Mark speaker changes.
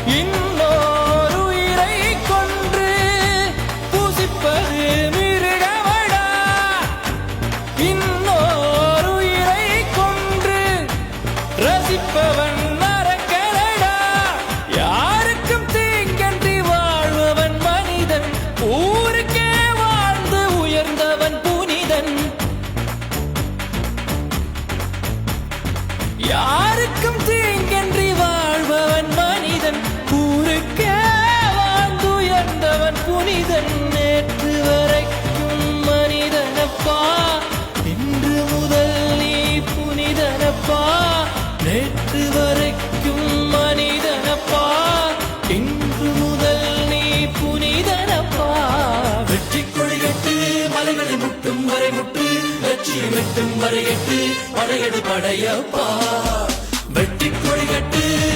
Speaker 1: இன்னொரு உயிரை கொன்று புசிப்பது மிருகமடா. இன்னொரு உயிரை கொன்று ரசிப்பவன் நரக்கரடா. யாருக்கும் தீங்கன்றி வாழ்பவன் மனிதன், ஊருக்கே வாழ்ந்து உயர்ந்தவன் புனிதன். யாருக்கும் தீங்கன்றி வாழ்பவன் மனிதன், ஊருக்கே வாழ்ந்து உயர்ந்தவன் புனிதன். நேற்று வரைக்கும் மனிதனப்பா, இன்று முதல் நீ புனிதனப்பா. நேற்று வரைக்கும் மனிதனப்பா, இன்று முதல் நீ புனிதனப்பா. வெற்றி கொடிகட்டு மலைகளை முட்டும் வரை முட்டு, லட்சியம் எட்டும் வரை எட்டு, படையெடு படையப்பா.